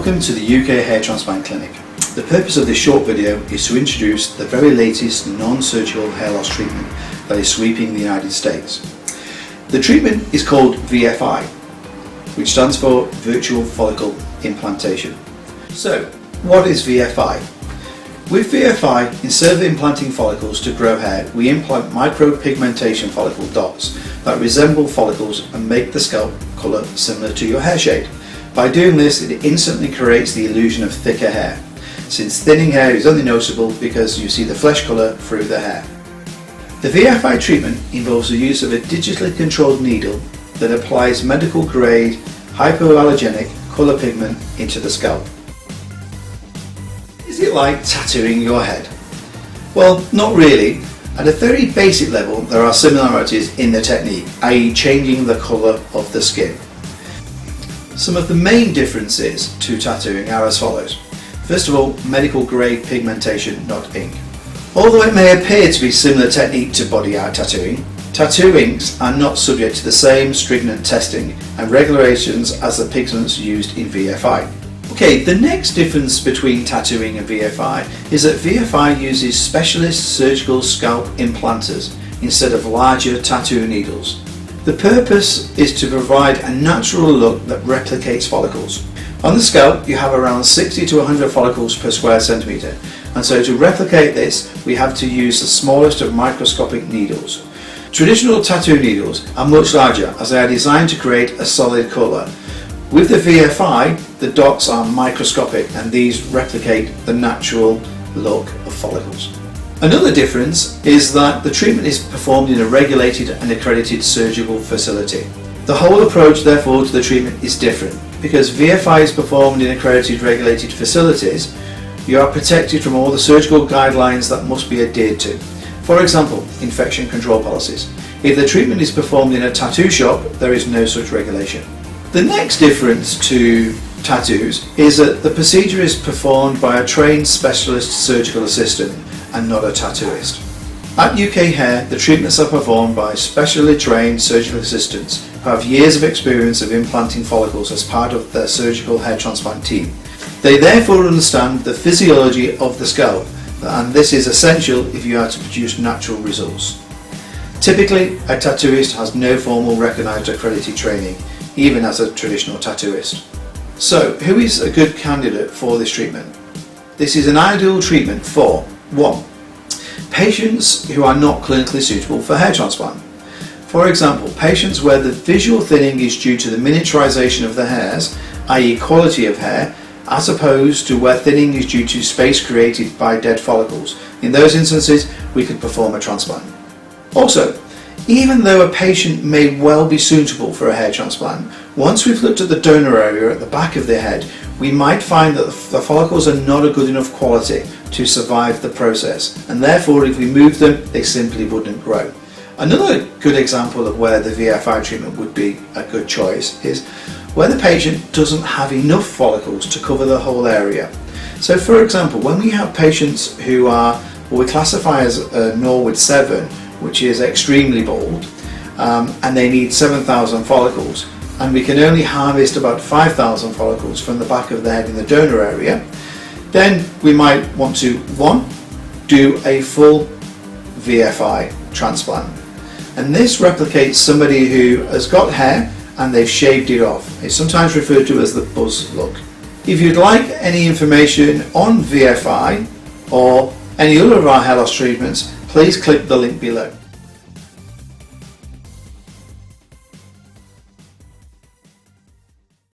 Welcome to the UK Hair Transplant Clinic. The purpose of this short video is to introduce the very latest non-surgical hair loss treatment that is sweeping the United States. The treatment is called VFI, which stands for Virtual Follicle Implantation. So, what is VFI? With VFI, instead of implanting follicles to grow hair, we implant micropigmentation follicle dots that resemble follicles and make the scalp colour similar to your hair shade. By doing this, it instantly creates the illusion of thicker hair, since thinning hair is only noticeable because you see the flesh colour through the hair. The VFI treatment involves the use of a digitally controlled needle that applies medical grade hypoallergenic colour pigment into the scalp. Is it like tattooing your head? Well, not really. At a very basic level, there are similarities in the technique, i.e. changing the colour of the skin. Some of the main differences to tattooing are as follows. First of all, medical grade pigmentation, not ink. Although it may appear to be similar technique to body art tattooing, tattoo inks are not subject to the same stringent testing and regulations as the pigments used in VFI. Okay, the next difference between tattooing and VFI is that VFI uses specialist surgical scalp implanters instead of larger tattoo needles. The purpose is to provide a natural look that replicates follicles. On the scalp, you have around 60 to 100 follicles per square centimetre, and so to replicate this, we have to use the smallest of microscopic needles. Traditional tattoo needles are much larger as they are designed to create a solid colour. With the VFI, the dots are microscopic and these replicate the natural look of follicles. Another difference is that the treatment is performed in a regulated and accredited surgical facility. The whole approach therefore to the treatment is different. Because VFI is performed in accredited regulated facilities, you are protected from all the surgical guidelines that must be adhered to. For example, infection control policies. If the treatment is performed in a tattoo shop, there is no such regulation. The next difference to tattoos is that the procedure is performed by a trained specialist surgical assistant and not a tattooist. At UK Hair, the treatments are performed by specially trained surgical assistants who have years of experience of implanting follicles as part of their surgical hair transplant team. They therefore understand the physiology of the scalp, and this is essential if you are to produce natural results. Typically, a tattooist has no formal recognised accredited training, even as a traditional tattooist. So, who is a good candidate for this treatment? This is an ideal treatment for 1. Patients who are not clinically suitable for hair transplant. For example, patients where the visual thinning is due to the miniaturization of the hairs, i.e. quality of hair, as opposed to where thinning is due to space created by dead follicles. In those instances, we could perform a transplant. Also, even though a patient may well be suitable for a hair transplant, once we've looked at the donor area at the back of the head, we might find that the follicles are not a good enough quality to survive the process, and therefore if we move them, they simply wouldn't grow. Another good example of where the VFI treatment would be a good choice is where the patient doesn't have enough follicles to cover the whole area. So for example, when we have patients who are what we classify as Norwood 7, which is extremely bald, and they need 7,000 follicles, and we can only harvest about 5,000 follicles from the back of the head in the donor area, then we might want to 1. Do a full VFI transplant. And this replicates somebody who has got hair and they've shaved it off. It's sometimes referred to as the buzz look. If you'd like any information on VFI or any other of our hair loss treatments, please click the link below.